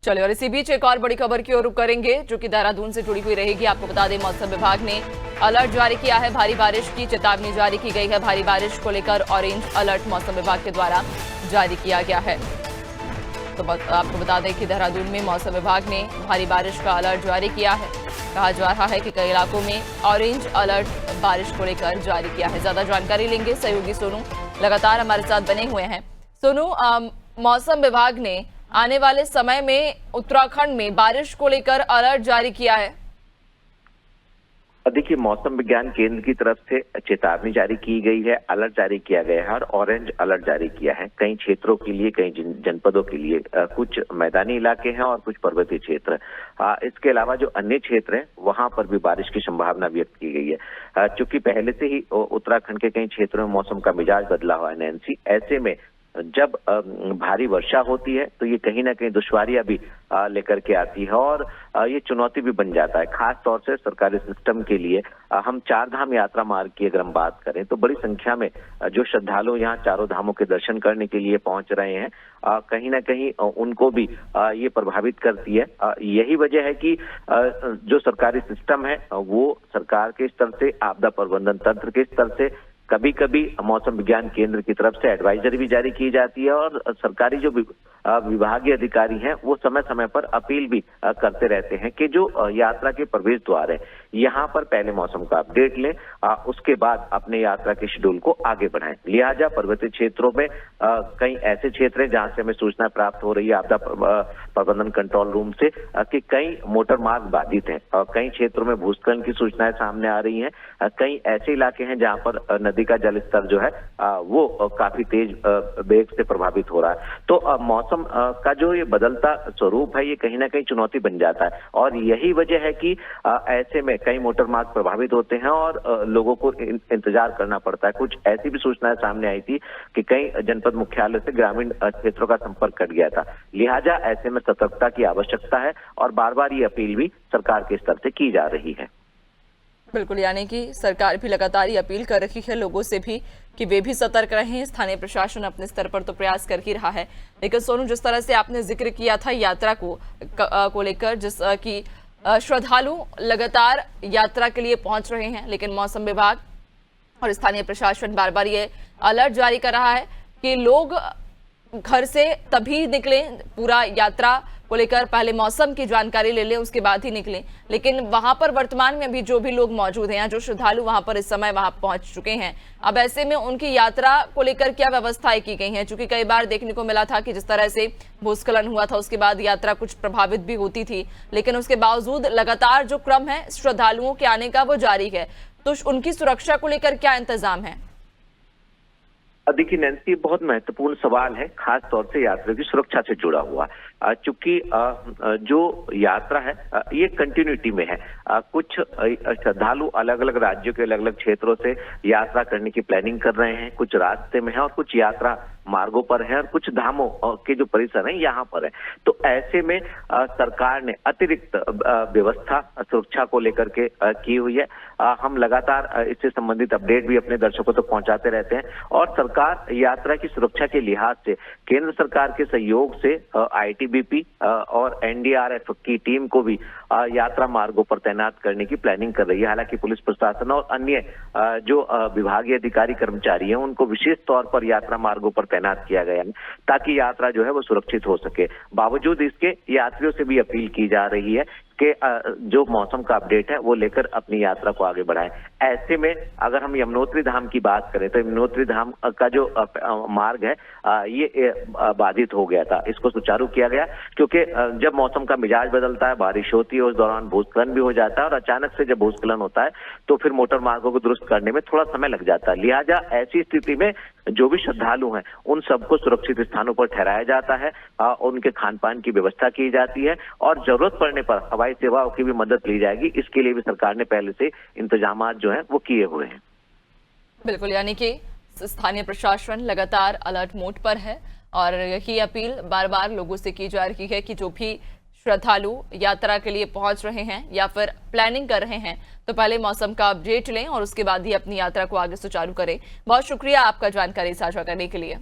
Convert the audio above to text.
चलिए, और इसी बीच एक और बड़ी खबर की ओर रुख करेंगे जो कि देहरादून से जुड़ी हुई रहेगी। आपको बता दें, मौसम विभाग ने अलर्ट जारी किया है। भारी बारिश की चेतावनी जारी की गई है। भारी बारिश को लेकर ऑरेंज अलर्ट मौसम विभाग के द्वारा जारी किया गया है। तो आपको बता दें कि देहरादून में मौसम विभाग ने भारी बारिश का अलर्ट जारी किया है। कहा जा रहा है कि कई इलाकों में ऑरेंज अलर्ट बारिश को लेकर जारी किया है। ज्यादा जानकारी लेंगे, सहयोगी सोनू लगातार हमारे साथ बने हुए हैं। सोनू, मौसम विभाग ने आने वाले समय में उत्तराखंड में बारिश को लेकर अलर्ट जारी किया है। देखिए, मौसम विज्ञान केंद्र की तरफ से चेतावनी जारी की गई है, अलर्ट जारी किया गया है और ऑरेंज अलर्ट जारी किया है कई क्षेत्रों के लिए, कई जनपदों के लिए। कुछ मैदानी इलाके हैं और कुछ पर्वतीय क्षेत्र। इसके अलावा जो अन्य क्षेत्र हैं वहां पर भी बारिश की संभावना व्यक्त की गई है। चूंकि पहले से ही उत्तराखंड के कई क्षेत्रों में मौसम का मिजाज बदला हुआ है नैन्सी, ऐसे में जब भारी वर्षा होती है तो ये कहीं ना कहीं दुश्वारियां भी लेकर के आती है और ये चुनौती भी बन जाता है, खास तौर से सरकारी सिस्टम के लिए। हम चार धाम यात्रा मार्ग की अगर हम बात करें तो बड़ी संख्या में जो श्रद्धालु यहाँ चारों धामों के दर्शन करने के लिए पहुंच रहे हैं, कहीं ना कहीं उनको भी ये प्रभावित करती है। यही वजह है कि जो सरकारी सिस्टम है वो सरकार के स्तर से, आपदा प्रबंधन तंत्र के स्तर से कभी कभी मौसम विज्ञान केंद्र की तरफ से एडवाइजरी भी जारी की जाती है और सरकारी जो विभागीय अधिकारी हैं वो समय समय पर अपील भी करते रहते हैं कि जो यात्रा के प्रवेश द्वार है यहाँ पर पहले मौसम का अपडेट लें, उसके बाद अपने यात्रा के शेड्यूल को आगे बढ़ाएं। लिहाजा पर्वतीय क्षेत्रों में कई ऐसे क्षेत्र हैं जहां से हमें सूचना प्राप्त हो रही है आपदा प्रबंधन कंट्रोल रूम से कि कई मोटर मार्ग बाधित हैं और कई क्षेत्रों में भूस्खलन की सूचनाएं सामने आ रही हैं। कई ऐसे इलाके हैं जहां पर नदी का जलस्तर जो है वो काफी तेज वेग से प्रभावित हो रहा है। तो मौसम का जो ये बदलता स्वरूप है ये कहीं ना कहीं चुनौती बन जाता है और यही वजह है कि ऐसे में कई मोटर मार्ग प्रभावित होते हैं और लोगों को इंतजार करना पड़ता है। कुछ ऐसी भी सूचनाएं सामने आई थी कि कई जनपद मुख्यालय से ग्रामीण क्षेत्रों का संपर्क कट गया था। लिहाजा ऐसे में सतर्कता की आवश्यकता है और बार बार ये अपील भी सरकार के स्तर से की जा रही है। बिल्कुल, यानी कि सरकार भी लगातार अपील कर रही है लोगों से भी कि वे भी सतर्क रहें। स्थानीय प्रशासन अपने स्तर पर तो प्रयास कर ही रहा है, लेकिन सोनू, जिस तरह से आपने जिक्र किया था यात्रा को लेकर, जिस की श्रद्धालु लगातार यात्रा के लिए पहुंच रहे हैं, लेकिन मौसम विभाग और स्थानीय प्रशासन बार बार ये अलर्ट जारी कर रहा है कि लोग घर से तभी निकलें, पूरा यात्रा को लेकर पहले मौसम की जानकारी ले लें, उसके बाद ही निकलें। लेकिन वहां पर वर्तमान में अभी जो भी लोग मौजूद हैं, जो श्रद्धालु वहां पर इस समय वहां पहुंच चुके हैं, अब ऐसे में उनकी यात्रा को लेकर क्या व्यवस्थाएं की गई हैं? क्योंकि कई बार देखने को मिला था कि जिस तरह से भूस्खलन हुआ था उसके बाद यात्रा कुछ प्रभावित भी होती थी, लेकिन उसके बावजूद लगातार जो क्रम है श्रद्धालुओं के आने का वो जारी है। तो उनकी सुरक्षा को लेकर क्या इंतजाम है? देखिए नैन्सी, बहुत महत्वपूर्ण सवाल है, खास तौर से यात्रियों की सुरक्षा से जुड़ा हुआ। चूंकि जो यात्रा है ये कंटिन्यूटी में है। कुछ श्रद्धालु अलग अलग राज्यों के अलग अलग क्षेत्रों से यात्रा करने की प्लानिंग कर रहे हैं, कुछ रास्ते में है और कुछ यात्रा मार्गों पर है और कुछ धामों के जो परिसर हैं यहाँ पर है। तो ऐसे में सरकार ने अतिरिक्त व्यवस्था सुरक्षा को लेकर के की हुई है। हम लगातार इससे संबंधित अपडेट भी अपने दर्शकों तक पहुंचाते रहते हैं और सरकार यात्रा की सुरक्षा के लिहाज से केंद्र सरकार के सहयोग से आईटीबीपी और एनडीआरएफ की टीम को भी यात्रा मार्गों पर तैनात करने की प्लानिंग कर रही है। हालांकि पुलिस प्रशासन और अन्य जो विभागीय अधिकारी कर्मचारी हैं उनको विशेष तौर पर यात्रा मार्गों पर तैनात किया गया है ताकि यात्रा जो है वो सुरक्षित हो सके। बावजूद इसके यात्रियों से भी अपील की जा रही है कि जो मौसम का अपडेट है वो लेकर अपनी यात्रा को आगे बढ़ाएं। ऐसे में अगर हम यमुनोत्री धाम की बात करें तो यमुनोत्री धाम का जो मार्ग है ये बाधित हो गया था। इसको सुचारू किया गया क्योंकि जब मौसम का मिजाज बदलता है, बारिश होती है, उस दौरान भूस्खलन भी हो जाता है और अचानक से जब भूस्खलन होता है तो फिर मोटर मार्गों को दुरुस्त करने में थोड़ा समय लग जाता है। लिहाजा ऐसी स्थिति में जो भी श्रद्धालु हैं उन सबको सुरक्षित स्थानों पर ठहराया जाता है, उनके खान पान की व्यवस्था की जाती है और जरूरत पड़ने पर हवाई सेवाओं की भी मदद ली जाएगी। इसके लिए भी सरकार ने पहले से इंतजाम जो है वो किए हुए हैं। बिल्कुल, यानी कि स्थानीय प्रशासन लगातार अलर्ट मोड पर है और यही अपील बार बार लोगों से की जा रही है कि जो भी श्रद्धालु यात्रा के लिए पहुंच रहे हैं या फिर प्लानिंग कर रहे हैं तो पहले मौसम का अपडेट लें और उसके बाद ही अपनी यात्रा को आगे सुचारू करें। बहुत शुक्रिया आपका जानकारी साझा करने के लिए।